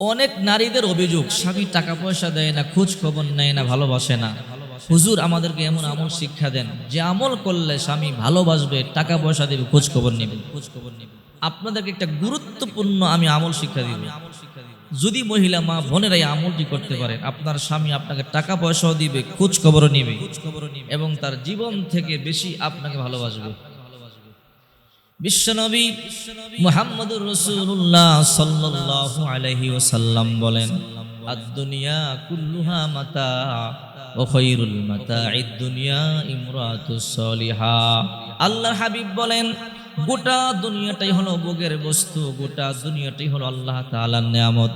অনেক নারীদের অভিযোগ স্বামী টাকা পয়সা দেয় না, খোঁজ খবর নেয় না, ভালোবাসে না। হুজুর আমাদেরকে এমন আমল শিক্ষা দেন যে আমল করলে স্বামী ভালোবাসবে, টাকা পয়সা দেবে, খোঁজ খবর নেবে। আপনাদেরকে একটা গুরুত্বপূর্ণ আমি আমল শিক্ষা দিব। যদি মহিলা মা বোনেরা এই আমলটি করতে পারে, আপনার স্বামী আপনাকে টাকা পয়সাও দিবে, খোঁজ খবরও নিবে এবং তার জীবন থেকে বেশি আপনাকে ভালোবাসবে। বিশ্বনবী মুহাম্মদুর রাসূলুল্লাহ সাল্লাল্লাহু আলাইহি ওয়াসাল্লাম বলেন, আদ-দুনিয়া কুল্লুহা মাতা ওয়া খায়রুল মাতা'id দুনিয়া ইমরাতুস সালিহা। আল্লাহর হাবিব বলেন, গোটা দুনিয়াটাই হলো ভোগের বস্তু, গোটা দুনিয়াটাই হলো আল্লাহ তাআলার নিয়ামত।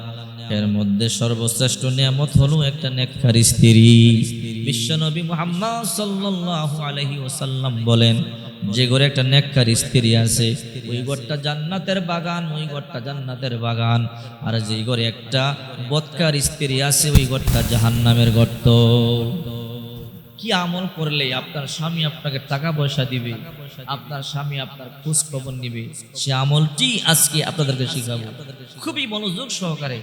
এর মধ্যে সর্বশ্রেষ্ঠ নিয়ামত হলো একটা নেককার স্ত্রী। বিশ্বনবী মুহাম্মদ সাল্লাল্লাহু আলাইহি ওয়াসাল্লাম বলেন, যে ঘরে একটা নেককার স্ত্রী আছে ওই ঘরটা জান্নাতের বাগান, ওই ঘরটা জান্নাতের বাগান। আর যে ঘরে একটা বদকার স্ত্রী আছে ওই ঘরটা জাহান্নামের গর্ত। কি আমল করলে আপনার স্বামী আপনাকে টাকা পয়সা দিবে, আপনার স্বামী আপনার খোঁজ খবর নিবে, সে আমলটি আজকে আপনাদেরকে শিখাবো। খুবই মনোযোগ সহকারে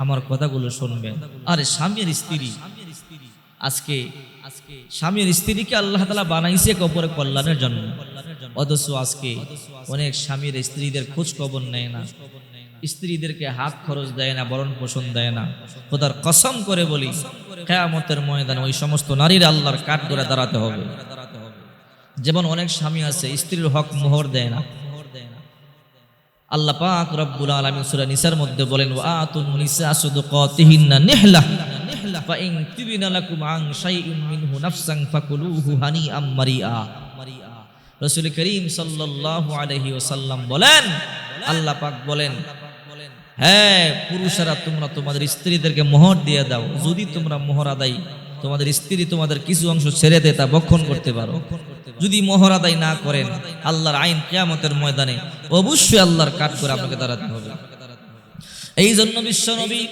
আমার কথাগুলো শুনবেন। আরে স্বামীর স্ত্রী, আজকে স্বামীর স্ত্রীকে আল্লাহ তাআলা বানাইছে কবরে কল্যাণের জন্য, অথচ আজকে অনেক স্বামীর স্ত্রীদের খোঁজ খবর নেয় না, স্ত্রীদেরকে হাত খরচ দেয় না, ভরণ পোষণ দেয় না। খোদার কসম করে বলি, কিয়ামতের ময়দানে ওই সমস্ত নারীর আল্লাহর কাঠ ধরে দাঁড়াতে হবে। যেমন অনেক স্বামী আছে স্ত্রীর হক মোহর দেয় না। আল্লাহ পাক রব্বুল আলামিন সূরা নিসার মধ্যে বলেন, ওয়া আতুন নিসা সাদকাতিহিন্না নিহলা ফা ইন তিবিনা লাকুম আন শাইইন মিনহু নাফসান ফাকুলুহু হানিআম মারিআ। রাসূল করিম সাল্লাল্লাহু আলাইহি ওয়াসাল্লাম বলেন, আল্লাহ পাক বলেন, হ্যাঁ পুরুষেরা তোমরা তোমাদের স্ত্রীদেরকে মোহর দিয়ে দাও, যদি তোমরা মোহর আদায় তোমাদের স্ত্রী তোমাদের কিছু অংশ ছেড়ে দেয় তা ভক্ষণ করতে পারো। যদি মোহর আদায় না করেন, আল্লাহর আইন কিয়ামতের ময়দানে অবশ্যই আল্লাহর কাঠ করে আপনাকে দাঁড়াতে হবে। এই জন্য বিশ্বনবী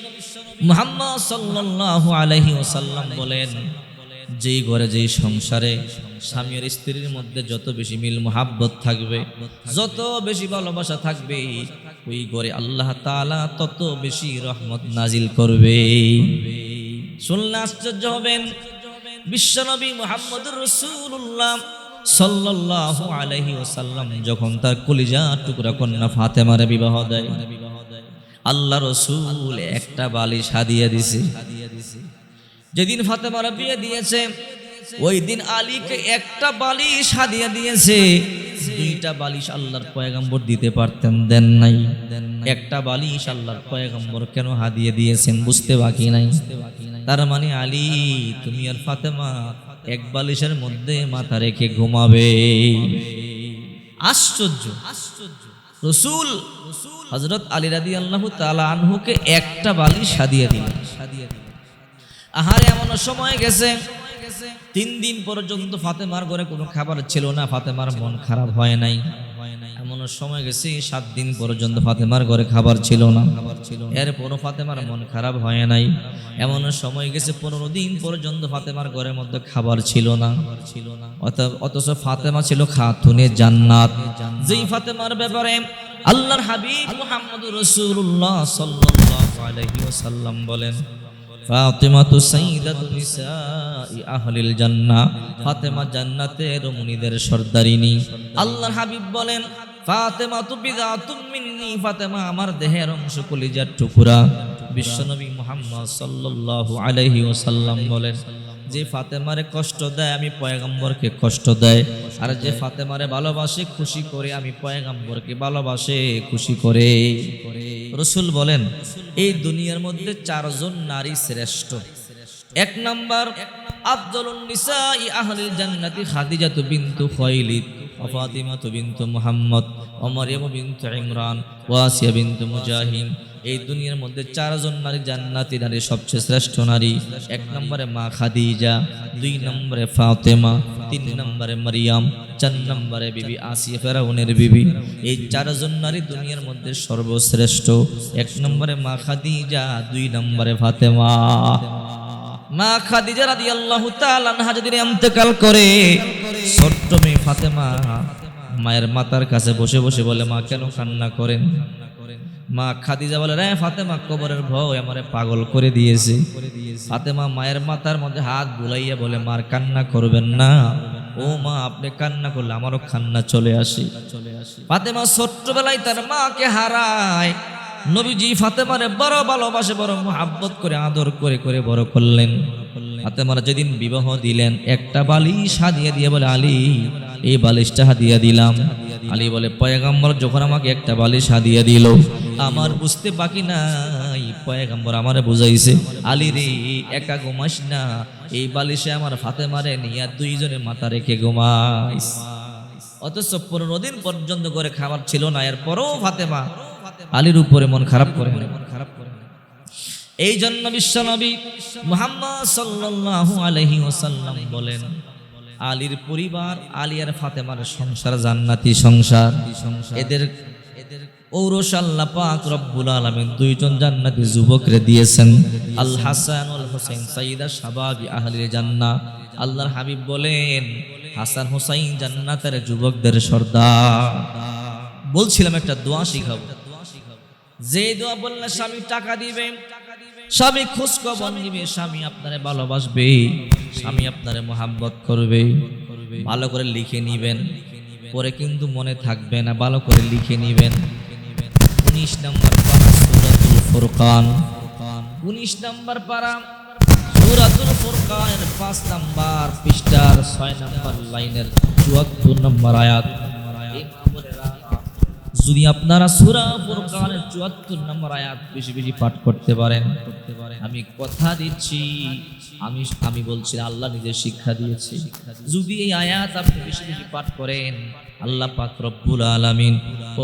মুহাম্মদ সাল্লাল্লাহু আলাইহি ওয়াসাল্লাম বলেন, যেই ঘরে যেই সংসারে স্বামী আর স্ত্রীর মধ্যে যত বেশি মিল মুহাব্বত থাকবে, যত বেশি ভালোবাসা থাকবে, ওই ঘরে আল্লাহ তাআলা তত বেশি রহমত নাজিল করবে। শুনলে আশ্চর্য হবেন, বিশ্বনবী মুহাম্মদুর রাসূলুল্লাহ সাল্লাল্লাহু আলাইহি ওয়াসাল্লাম যখন তার কলিজা টুকরা কন্যা ফাতেমার বিবাহ দেয়, আল্লাহ রাসূল একটা বালিশ হাদিয়া দিয়েছে। যেদিন ফাতেমার বিয়ে দিয়েছে ওই দিন আলীকে একটা বালিশ হাদিয়া দিয়েছে। দুইটা বালিশ আল্লাহর পয়গম্বর দিতে পারতেন, দেন নাই। একটা বালিশ আল্লাহর পয়গম্বর কেন হাদিয়া দিয়েছেন বুঝতে বাকি নাই। তার মানে আলী তুমি আর ফাতেমা এক বালিশের মধ্যে মাথা রেখে ঘুমাবে। আশ্চর্য! রাসূল হযরত আলী রাদিয়াল্লাহু তাআলা আনহুকে একটা বালিশ হাদিয়া দিলেন। আহারে এমন সময় গেছে 3 দিন পর্যন্ত ফাতেমার ঘরে কোনো খাবার ছিল না, ফাতেমার মন খারাপ হয় নাই। এমন সময় গেছে 7 দিন পর্যন্ত ফাতেমার ঘরে খাবার ছিল না, এরপরও ফাতেমার মন খারাপ হয় নাই। এমন সময় গেছে 15 দিন পর্যন্ত ফাতেমার ঘরের মধ্যে খাবার ছিল না, অথচ ফাতেমা ছিল খাতুনে জান্নাত। যেই ফাতেমার ব্যাপারে আল্লাহর হাবিব মুহাম্মদুর রাসূলুল্লাহ সাল্লাল্লাহু আলাইহি ওয়াসাল্লাম বলেন, ফাতিমাতু সাইয়্যিদাতু নিসাই আহলিল জান্নাহ, ফাতেমা জান্নাতের রমণীদের সর্দারিনী। আল্লাহর হাবিব বলেন, ফাতিমাতু বিদাতুম মিন্নি, ফাতেমা আমার দেহের অংশ, কলিজার টুকরা। বিশ্বনবী মুহাম্মদ সাল্লাল্লাহু আলাইহি ওয়াসাল্লাম বলেন, যে ফাতেমারে কষ্ট দেয় আমি পয়গম্বরকে কষ্ট দেয়, আর যে ফাতেমারে ভালোবাসে খুশি করে আমি পয়গম্বরকে ভালোবাসে খুশি করে। রাসূল বলেন, এই দুনিয়ার মধ্যে 4 জন নারী শ্রেষ্ঠ। 1 নাম্বার আফজালুন নিসাই আহলিল জান্নাতি খাদিজাতু বিনতু খুয়াইলিদ, ফাতিমাতু বিনতু মুহাম্মদ, মারইয়াম বিনতু ইমরান, ওয়াসিয়া বিনতু মুজাহিম। এই দুনিয়ার মধ্যে 4 জন নারী জান্নাতি নারী, সবচেয়ে শ্রেষ্ঠ নারী। 1 নম্বরে মা খাদিজা, 2 নম্বরে ফাতেমা, 3 নম্বরে মারইয়াম, 4 নম্বরে বিবি আসিয়া ফেরাউনের বিবি। এই 4 জন নারী দুনিয়ার মধ্যে সর্বশ্রেষ্ঠ। 1 নম্বরে মা খাদিজা, 2 নম্বরে ফাতেমা। মা খাদিজা রাদিয়াল্লাহু তাআলা আনহা যেদিন ইন্তেকাল করে, ছোট্ট মেয়ে ফাতেমা মায়ের মাথার কাছে বসে বসে বলে, মা কেন কান্না করেন? মা খাদিজা বলে, রে ফাতেমা, কবরের ভয় আমারে পাগল করে দিয়েছে। ফাতেমা মায়ের মাথার মধ্যে হাত বুলাইয়া বলে, মার কান্না করবেন না। ও মা, আপনি কান্না করলে আমারও কান্না চলে আসে। ফাতেমা ছোট্টবেলায় তার মাকে হারায়। নবীজি ফাতেমারে বড় ভালোবাসে, বড় মুহাব্বত করে আদর করে করে বড় করলেন। ফাতেমার যেদিন বিবাহ দিলেন, একটা বালিশ হাদিয়া দিয়ে বলে, আলী, এই বালিশটা হাদিয়া দিলাম। আলী বলে, পয়গম্বর যখন আমাকে একটা বালিশ হাদিয়া দিল, আমার বুঝতে বাকি নাই, পয়গম্বর আমারে বুঝাইছে, আলী রে, একা ঘুমাস না, এই বালিশে আমার ফাতেমারে নিয়ে দুইজনে মাথা রেখে ঘুমাইস। অথচ 15 দিন পর্যন্ত করে খাবার ছিল না, এরপরও ফাতেমা আলীর উপরে মন খারাপ করে। এই জন্য বিশ্বনবী মুহাম্মদ সাল্লাল্লাহু আলাইহি ওয়াসাল্লাম বলেন, আলীর পরিবার, আলী আর ফাতেমার সংসার জান্নাতি সংসার। এদের ঔরস আল্লাহ পাক রব্বুল আলামিন দুইজন জান্নাতি যুবকরে দিয়েছেন, আল হাসান ওয়াল হুসাইন সাইয়্যিদা শাবাবি আহলিল জান্নাহ। আল্লাহর হাবিব বলেন, হাসান হুসাইন জান্নাতের যুবকদের সর্দার। বলছিলাম একটা দোয়া শিখাবো, যে দোয়া বললে স্বামী টাকা দিবে, স্বামী খোঁজ খবর নিবে, স্বামী আপনারে ভালোবাসবে, স্বামী আপনারে মোহাব্বত করবে। ভালো করে লিখে নিবেন, পরে কিন্তু মনে থাকবে না, ভালো করে লিখে নিবেন। 19 নম্বর পারা সূরাতুল ফুরকান, 19 নম্বর পারা সূরাতুল ফুরকানের 5 নম্বর পৃষ্ঠার 6 নম্বর লাইনের 74 নম্বর আয়াত। যদি আপনারা সূরা ফুরকানের 74 নম্বর আয়াত বেশি বেশি পাঠ করতে পারেন, আমি কথা দিচ্ছি, আমি বলছি, আল্লাহ নিজে শিক্ষা দিয়েছে, যদি এই আয়াত আপনি বেশি বেশি পাঠ করেন, আল্লাহ পাক রব্বুল আলামিন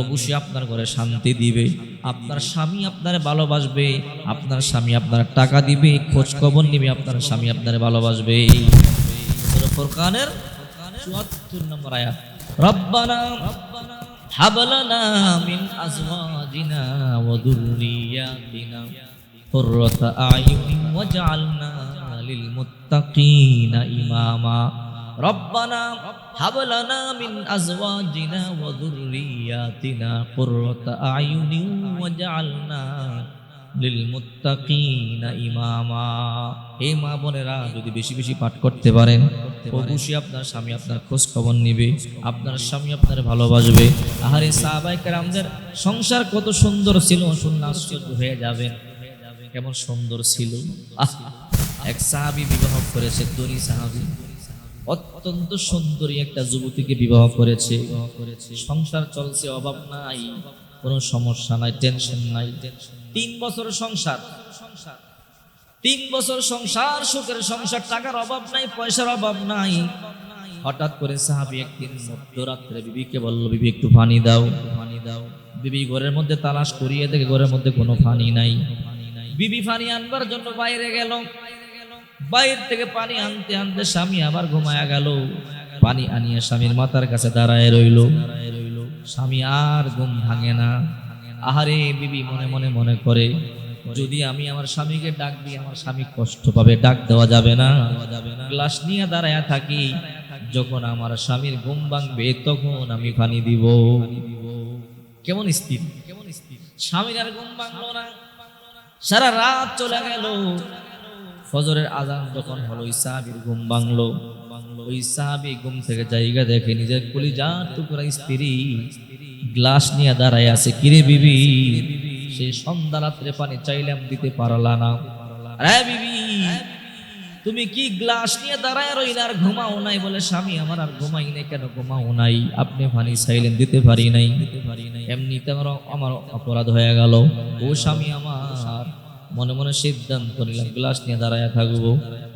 অবশ্যই আপনার ঘরে শান্তি দিবে, আপনার স্বামী আপনারে ভালোবাসবে, আপনার স্বামী আপনার টাকা দিবে, খোঁজ খবর নিবে, আপনার স্বামী আপনারে ভালোবাসবে। সূরা ফুরকানের 74 নম্বর আয়াত, রব্বানা হাব লানা মিন আজওয়াজিনা ওয়া যুররিয়াতিনা কুররাতা আয়ুনিন ওয়াজআলনা লিল মুত্তাকিনা ইমামা। রব্বানা হাব লানা মিন আজওয়াজিনা ওয়া যুররিয়াতিনা কুররাতা আয়ুনিন ওয়াজআলনা লিল মুত্তাকিনা ইমামা। হে মা বোনেরা, যদি বেশি বেশি পাঠ করতে পারেন, অবশ্যই আপনার স্বামী আপনার খোঁজ খবর নিবে, আপনার স্বামী আপনার ভালোবাসবে। আহারে সাহাবায়ে কেরামদের সংসার কত সুন্দর ছিল, শুনলে আশ্চর্য হয়ে যাবেন, কেমন সুন্দর ছিল। এক সাহাবী বিবাহ করেছে, ধনী সাহাবী, অত্যন্ত সুন্দরী একটা যুবতীকে বিবাহ করেছে। সংসার চলছে, অভাব নাই, কোনো সমস্যা নাই, টেনশন নাই। 3 বছর সংসার, 3 বছর সংসার, সুখের সংসার, টাকার অভাব নাই, পয়সার অভাব নাই। হঠাৎ করে সাহাবী একদিন মধ্যরাত্রে বিবিকে বলল, বিবি একটু পানি দাও, পানি দাও। বিবি ঘরের মধ্যে তালাশ করিয়ে দেখে ঘরের মধ্যে কোনো পানি নাই। বিবি পানি আনবার জন্য বাইরে গেল, বাইরে থেকে পানি আনতে আনতে স্বামী আবার ঘুমায়া গেল। পানি আনিয়ে স্বামীর মাথার কাছে দাঁড়ায় রইল, স্বামী আর ঘুম ভাঙে না। আহারে বিবি মনে মনে মনে করে, যদি আমি আমার স্বামীকে ডাক দিই, আমার স্বামী কষ্ট পাবে, ডাক দেওয়া যাবে না। গ্লাস নিয়ে দাঁড়ায়া থাকি, যখন আমার স্বামীর ঘুম ভাঙবে তখন আমি পানি দিব। কেমন স্থির, স্বামীর আর ঘুম ভাঙলো না, সারা রাত চলে গেল। ফজরের আজান যখন হলো, ওই সাহাবীর ঘুম ভাঙলো। ওই সাহাবী ঘুম থেকে জায়গা দেখে নিজের কলিজার টুকরা স্ত্রী গ্লাস নিয়ে দাঁড়ায় আছে। কিরে বিবি, সেই সন্ধ্যা রাত্রে পানি চাইলাম দিতে পারলা না। আরে বিবি, তুমি কি গ্লাস নিয়ে দাঁড়ায় রইলে আর ঘুমাও নাই? বলে, স্বামী আমার আর ঘুমাই নাই। কেন ঘুমাও নাই? আপনি পানি চাইলেন, দিতে পারি নাই। এমনিতে আমার অপরাধ হয়ে গেল। ও স্বামী আমার, মনে মনে সিদ্ধান্ত নিলাম গ্লাস নিয়ে দাঁড়ায় থাকবো,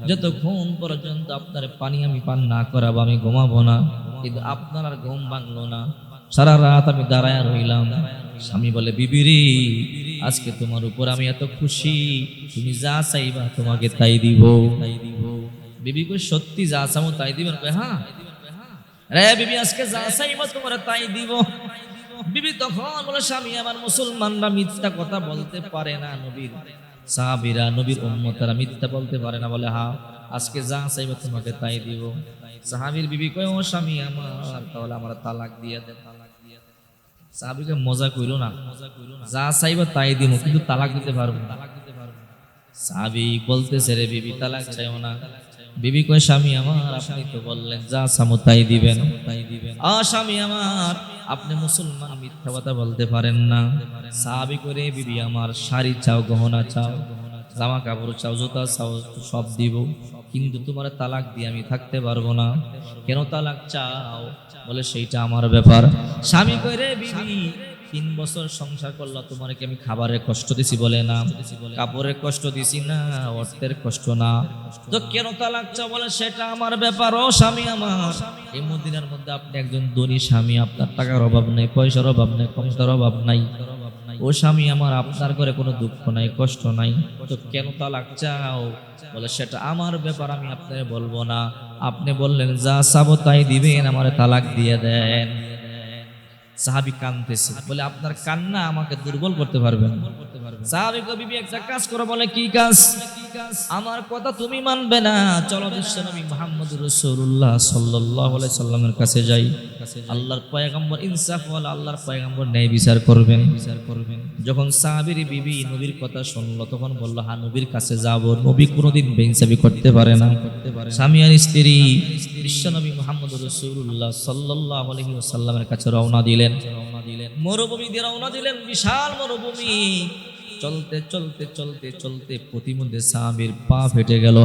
যতক্ষণ পর্যন্ত আপনার পানি আমি পান না করাবো আমি ঘুমাবো না। কিন্তু আপনার আর ঘুম ভাঙলো না, সারা রাত আমি দাঁড়ায় রইলাম। স্বামী বলে, বিবিরি, আজকে তোমার উপর আমি এত খুশি, তুমি যা চাইবা তোমাকে তাই দিব। বিবি কই, সত্যি যা চাও তাই দিবেন? হ্যাঁ রে বিবি, আজকে যা চাইবা তোমার তাই দিব। বিবি তখন বলে, স্বামী আমার, মুসলমানরা মিথ্যা কথা বলতে পারে না, নবীর সাহাবীরা, নবীর উম্মতেরা মিথ্যা বলতে পারে না। বলে, হ্যাঁ আজকে যা চাইবে তোমাকে তাই দিব। সাহাবীর বিবি কয়, ও স্বামী আমার, তাহলে আমার তালাক দিয়ে দে। সাহাবীকে মজা কইরো না, যা চাইবা তাই দিব, কিন্তু তালাক দিতে পারবো না। সাহাবী বলতেছে, রে বিবি তালাক চাইও না। বিবি কয়, স্বামী আমার আপনি তো বললেন যা চামো তাই দিবেন। স্বামী আমার আপনি মুসলমান, মিথ্যা কথা বলতে পারেন না। সাহাবী করে, বিবি আমার শাড়ি চাও, গহনা চাও, জামা কাপড় চাও, জুতা চাও, সব দিব, কিন্তু তোমার তালাক দিয়ে আমি থাকতে পারবো না। কেন তালাক চাও? বলে সেইটা আমার ব্যাপার। স্বামী কই, রে বিবি 3 বছর সংসার করলা, তোমার কি আমি খাবারের কষ্ট দিছি? বলে না। কাপড়ের কষ্ট দিছি না, অর্থের কষ্ট না, তো কেন তালাক চাও? বলে সেটা আমার ব্যাপার। ও স্বামী আমার, এই মদিনার মধ্যে আপনি একজন ধনী স্বামী, আপনার টাকার অভাব নাই, পয়সার অভাব নাই, ক্ষমতার অভাব নাই। ও স্বামী আমার, আপনার ঘরে কোনো দুঃখ নাই, কষ্ট নাই, তো কেন তালাক চাও? বলে সেটা আমার ব্যাপার, আমি আপনাকে বলবো না। আপনি বললেন যা চাবো তাই দিবেন, আমার তালাক দিয়ে দেন। সাহাবী কাঁদতেছে, বলে আপনার কান্না আমাকে দুর্বল করতে পারবে না। সাহাবী কই, বিবি একটা কাজ করো। বলে কি কাজ? আমার কথা তুমি মানবে না, চলো বিশ্বনবী মুহাম্মদুর রাসূলুল্লাহ সাল্লাল্লাহু আলাইহি সাল্লামের কাছে যাই। আল্লাহর পয়গম্বর ইনসাফ ওয়ালা, আল্লাহর পয়গম্বর ন্যায় বিচার করবেন। যখন সাহাবীর বিবি নবীর কথা শুনলো, তখন বলল, হ্যাঁ নবীর কাছে যাব। নবী কোনোদিন বেইনসাফি করতে পারে না। স্বামী আর স্ত্রী বিশ্বনবী মুহাম্মদুর রাসূলুল্লাহ সাল্লাল্লাহু আলাইহি ওয়াসাল্লামের কাছে রওনা দিলেন। মরুভূমি দিয়ে রওনা দিলেন, বিশাল মরুভূমি। চলতে চলতে চলতে চলতে প্রতিমধ্যে সাহাবীর পা ফেটে গেল।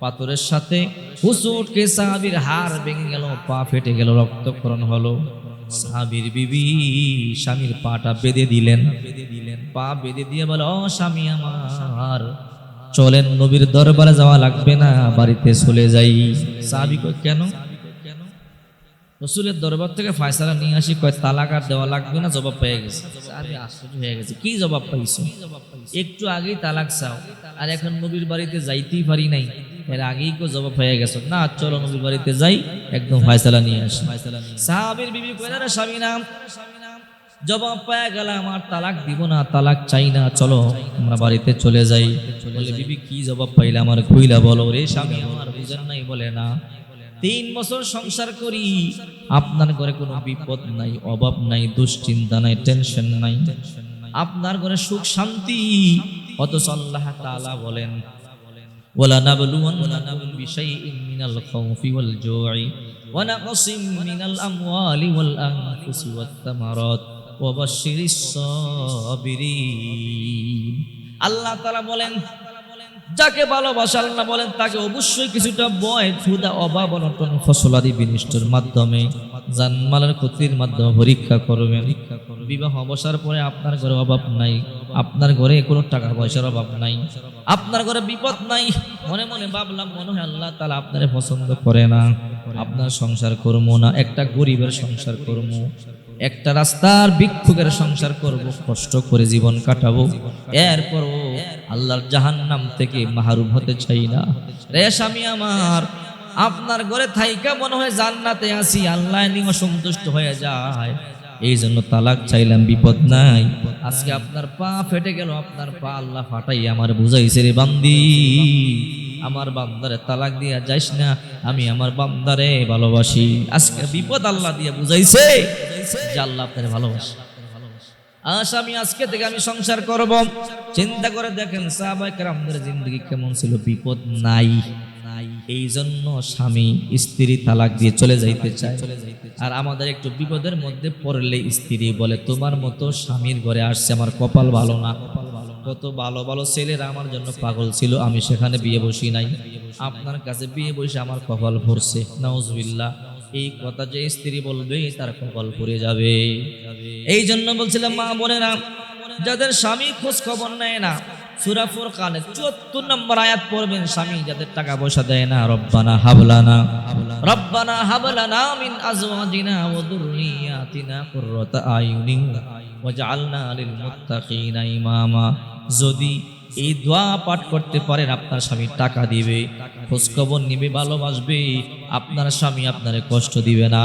পাথরের সাথে হুসুটকে সাহাবীর হাড় ভেঙে গেল, পা ফেটে গেল, রক্তক্ষরণ হলো। সাহাবীর বিবি স্বামীর পাটা বেঁধে দিলেন। পা বেঁধে দিয়ে বলে, ও স্বামী আমার, চলেন নবীর দরবারে যাওয়া লাগবে না, বাড়িতে চলে যাই। সাহাবী কয়, কেন? রাসূলের দরবার থেকে ফয়সালা নিয়ে আসি। কয়, তালাক আর দেওয়া লাগবে না, জবাব পেয়ে গেছে। সাহাবী আশ্চর্য হয়ে গেছে, কি জবাব পাইছো? একটু আগেই তালাক চাও, আর এখন নবীর বাড়িতে যাইতেই পারি নাই, এর আগেই কো জবাব পেয়ে গেছো? না, চলো নবীর বাড়িতে যাই, একদম ফয়সালা নিয়ে আসি। সাহাবীর বিবি কয়, না স্বামী না, জবাব পেয়ে গেলাম, আর তালাক দিব না, তালাক চাই না, চলো আমরা বাড়িতে চলে যাই। বলে, বিবি কি জবাব পাইলে আমার কইলা বলো। রে স্বামী আমার, বুঝেন নাই? বলে না, 3 বছর সংসার করি, আপনার ঘরে কোনো বিপদ নাই, অভাব নাই, দুশ্চিন্তা নাই, টেনশন নাই, আপনার ঘরে সুখ শান্তি। অথচ আল্লাহ তাআলা বলেন, ওয়ালা নাবলুওয়ান্নাকুম বিশাইইন মিনাল খাউফি ওয়াল জু'i ওয়া নাকসিম মিনাল আমওয়ালি ওয়াল আনফুসি ওয়াত তামারাত ওয়া বাশশিরিস সাবিরিন। আল্লাহ তাআলা বলেন, যাকে ভালোবাসা আল্লাহ বলেন তাকে অবশ্যই কিছুটা ভয়, ক্ষুধা, অভাব, অনটন, ফসলাদি বিনষ্টের মাধ্যমে, জানমালের ক্ষতির মাধ্যমে পরীক্ষা করবেন। বিবাহ বসার পরে আপনার ঘরে অভাব নাই, আপনার ঘরে কোনো টাকা পয়সার অভাব নাই, আপনার ঘরে বিপদ নাই। মনে মনে ভাবলাম, মনে হয় আল্লাহ তাআলা আপনারে পছন্দ করে না, আপনার সংসার করবো না, একটা গরিবের সংসার করবো, একটা রাস্তার ভিক্ষুকের সংসার করব, কষ্ট করে জীবন কাটাবো, এরপরও আল্লাহর জাহান্নাম থেকে মাহরুম হতে চাই না। রে স্বামী আমার, আপনার ঘরে থাইকা মনে হয় জান্নাতে আছি, আল্লাহ নিয়ে সন্তুষ্ট হয়ে যায়, এই জন্য তালাক চাইলাম, বিপদ নাই। আজকে আপনার পা ফেটে গেল, আপনার পা আল্লাহ ফাটাই আমার বুঝাইছে, রে বান্দি, আমার বান্দারে তালাক দিয়া যাইস না, আমি আমার বান্দারে ভালোবাসি। আজকে বিপদ আল্লাহ দিয়া বুঝাইছে যে আল্লাহ আপনারে ভালোবাসে। স্বামী আজকে থেকে আমি সংসার করব। চিন্তা করে দেখেন সাহাবায়ে কেরামদের জিন্দেগি কেমন ছিল, বিপদ নাই। এই জন্য স্বামী স্ত্রী তালাক দিয়ে চলে যাইতে চায়। আর আমাদের একটু বিপদের মধ্যে পড়লে স্ত্রী বলে, তোমার মতো স্বামীর ঘরে আসছে, আমার কপাল ভালো না। কত ভালো ভালো ছেলেরা আমার জন্য পাগল ছিল, আমি সেখানে বিয়ে বসি নাই, আপনার কাছে বিয়ে বসে আমার কপাল ভরছে। নাউজুবিল্লাহ। এই কথা যে স্ত্রী বলবে তার কপাল পড়ে যাবে। এই জন্য বলছিলাম, মা বোনেরা, যাদের স্বামী খোঁজ খবর নেয় না, সূরা ফুরকানে 74 নম্বর আয়াত পড়বেন, স্বামী যাদের টাকা পয়সা দেয় না, রব্বানা হাবলানা মিন আজওয়াজিনা ওয়া যুররিয়াতিনা কুররাতা আয়ুনিন ওয়াজআলনা লিল মুত্তাকিনা ইমামা। যদি এই দোয়া পাঠ করতে পারেন, আপনার স্বামী টাকা দিবে, খোঁজ খবর নিবে, ভালোবাসবে, আপনার স্বামী আপনারে কষ্ট দিবে না।